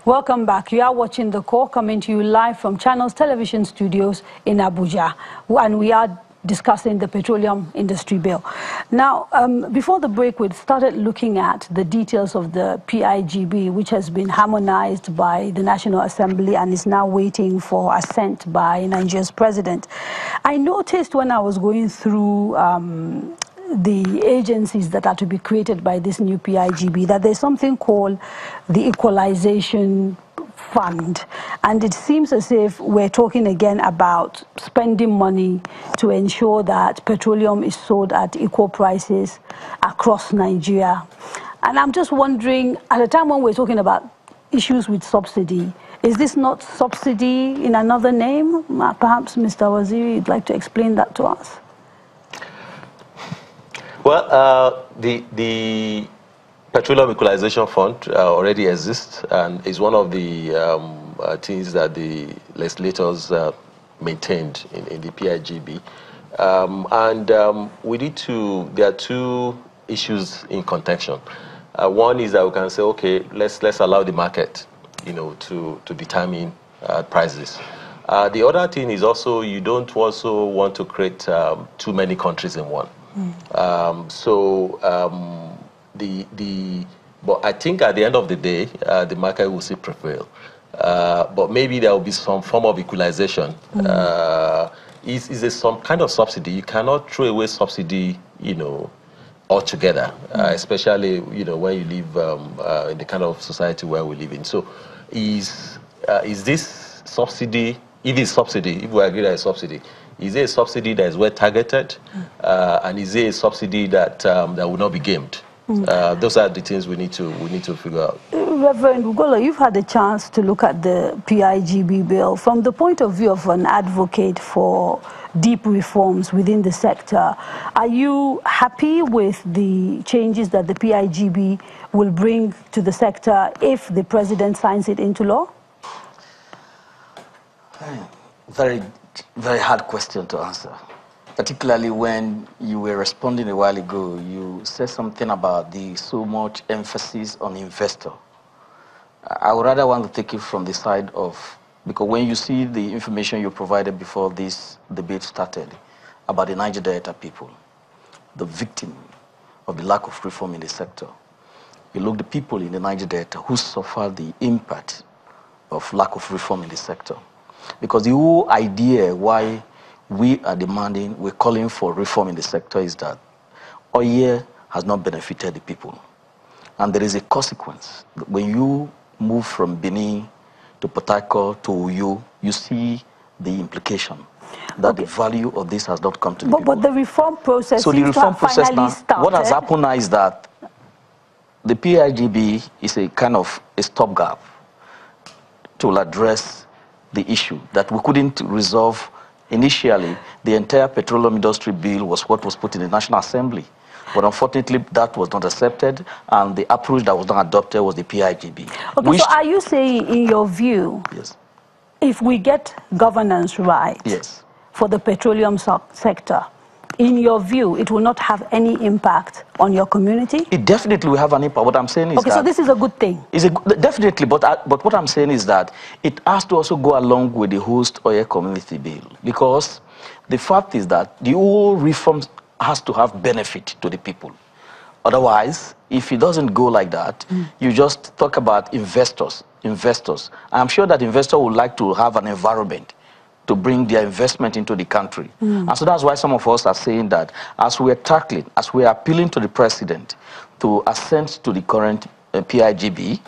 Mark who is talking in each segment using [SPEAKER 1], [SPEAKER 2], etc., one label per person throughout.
[SPEAKER 1] Welcome back. You are watching The Core, coming to you live from Channels Television Studios in Abuja, and we are discussing the petroleum industry bill. Now, before the break, we started looking at the details of the PIGB, which has been harmonized by the National Assembly and is now waiting for assent by Nigeria's president. I noticed when I was going through the agencies that are to be created by this new PIGB that there's something called the Equalization Fund, and it seems as if we're talking again about spending money to ensure that petroleum is sold at equal prices across Nigeria. And I'm just wondering, at a time when we're talking about issues with subsidy, is this not subsidy in another name? Perhaps Mr. Waziri, you'd like to explain that to us?
[SPEAKER 2] Well, the Petroleum Equalization Fund already exists and is one of the things that the legislators maintained in the PIGB. We need to, there are two issues in contention. One is that we can say, okay, let's allow the market, to determine prices. The other thing is also you don't also want to create too many countries in one. But I think at the end of the day, the market will still prevail. But maybe there will be some form of equalization. Is there some kind of subsidy? You cannot throw away subsidy, altogether, especially, when you live in the kind of society where we live in. So is this subsidy, if it's subsidy, if we agree that it's subsidy, is there a subsidy that is well targeted, and is there a subsidy that will not be gamed? Those are the things we need to figure out.
[SPEAKER 1] Reverend Ugola, you've had a chance to look at the PIGB bill from the point of view of an advocate for deep reforms within the sector. Are you happy with the changes that the PIGB will bring to the sector if the president signs it into law?
[SPEAKER 3] Very hard question to answer, particularly when you were responding a while ago. You said something about the so much emphasis on investor. I would rather want to take it from the side of, because when you see the information you provided before this debate started about the Niger Delta people, the victim of the lack of reform in the sector, you look at the people in the Niger Delta who suffer the impact of lack of reform in the sector. Because the whole idea why we are demanding, we're calling for reform in the sector is that oil has not benefited the people. And there is a consequence. When you move from Benin to Port Harcourt to Uyo, you see the implication that the value of this has not come to the people.
[SPEAKER 1] But the reform process
[SPEAKER 3] so the reform process now,
[SPEAKER 1] started.
[SPEAKER 3] What has happened now is that the PIGB is a kind of a stopgap to address the issue that we couldn't resolve initially. The entire petroleum industry bill was what was put in the National Assembly. But unfortunately, that was not accepted, and the approach that was not adopted was the PIGB.
[SPEAKER 1] Okay, so are you saying, in your view,
[SPEAKER 3] yes,
[SPEAKER 1] if we get governance right,
[SPEAKER 3] yes,
[SPEAKER 1] for the petroleum sector, in your view, it will not have any impact on your community?
[SPEAKER 3] It definitely will have an impact. What I'm saying is
[SPEAKER 1] okay, so this is a good thing.
[SPEAKER 3] Definitely, but what I'm saying is that it has to also go along with the host oil community bill, because the fact is that the whole reform has to have benefit to the people. Otherwise, if it doesn't go like that, you just talk about investors. I'm sure that investors would like to have an environment to bring their investment into the country. And so that's why some of us are saying that as we are tackling, as we are appealing to the president to assent to the current PIGB,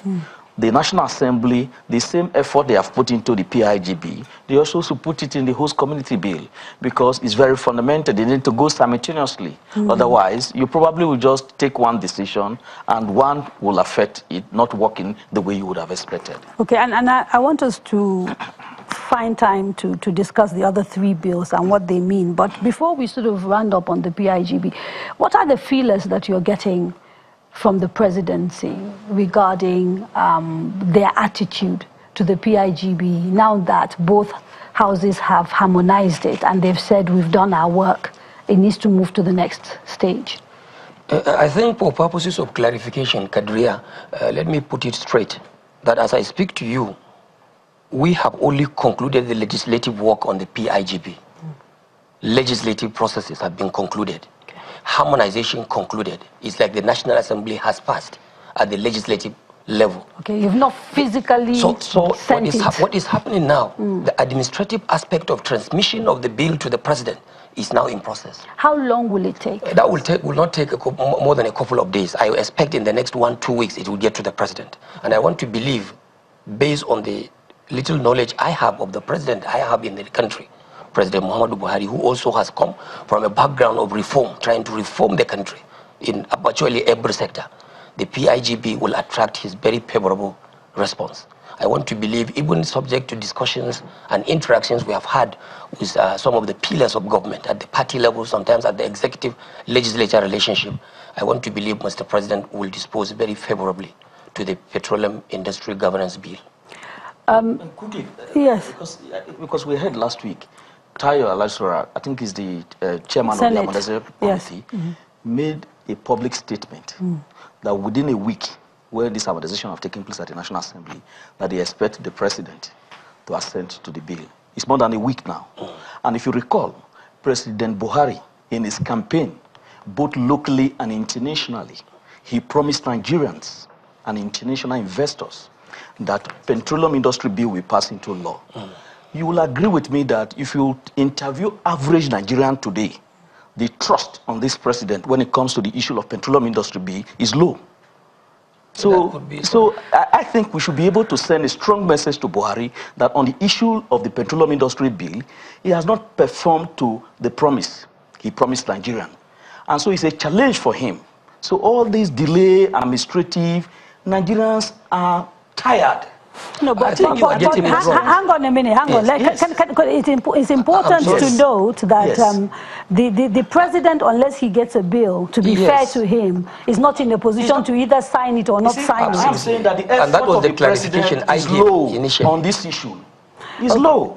[SPEAKER 3] the National Assembly, the same effort they have put into the PIGB, they also should put it in the host community bill, because it's very fundamental. They need to go simultaneously. Otherwise, you probably will just take one decision and one will affect it not working the way you would have expected.
[SPEAKER 1] Okay, and I want us to find time to discuss the other three bills and what they mean. But before we sort of round up on the PIGB, what are the feelers that you're getting from the presidency regarding their attitude to the PIGB now that both houses have harmonized it and they've said we've done our work, it needs to move to the next stage?
[SPEAKER 4] I think for purposes of clarification, Kadria, let me put it straight. that as I speak to you, we have only concluded the legislative work on the PIGB. Legislative processes have been concluded. Okay. Harmonization concluded. It's like the National Assembly has passed at the legislative level.
[SPEAKER 1] Okay, you've not physically
[SPEAKER 4] what is happening now, the administrative aspect of transmission of the bill to the president is now in process.
[SPEAKER 1] How long will it take?
[SPEAKER 4] That will not take more than a couple of days. I expect in the next 1-2 weeks it will get to the president. And I want to believe, based on the little knowledge I have of the president I have in the country, President Muhammadu Buhari, who also has come from a background of reform, trying to reform the country in virtually every sector, the PIGB will attract his very favorable response. I want to believe, even subject to discussions and interactions we have had with some of the pillars of government at the party level, sometimes at the executive legislature relationship, I want to believe Mr. President will dispose very favorably to the Petroleum Industry Governance Bill.
[SPEAKER 3] Quickly,
[SPEAKER 1] yes.
[SPEAKER 3] Because we heard last week, Tayo Alasora, I think is the chairman
[SPEAKER 1] Senate.
[SPEAKER 3] of the Amazon Committee, made a public statement that within a week, where this amortization have taken place at the National Assembly, that they expect the president to assent to the bill. It's more than a week now. And if you recall, President Buhari, in his campaign, both locally and internationally, he promised Nigerians and international investors that petroleum industry bill will pass into law. You will agree with me that if you interview average Nigerian today, the trust on this president when it comes to the issue of petroleum industry bill is low. So I think we should be able to send a strong message to Buhari that on the issue of the petroleum industry bill, he has not performed to the promise he promised Nigerian. And so it's a challenge for him. So all this delay, administrative, Nigerians are tired.
[SPEAKER 1] No, but hang on a minute, hang on. It's important to note that the president, unless he gets a bill, to be fair to him, is not in a position to either sign it or not sign it.
[SPEAKER 3] I'm saying that the effort of the president is low on this issue. It's low.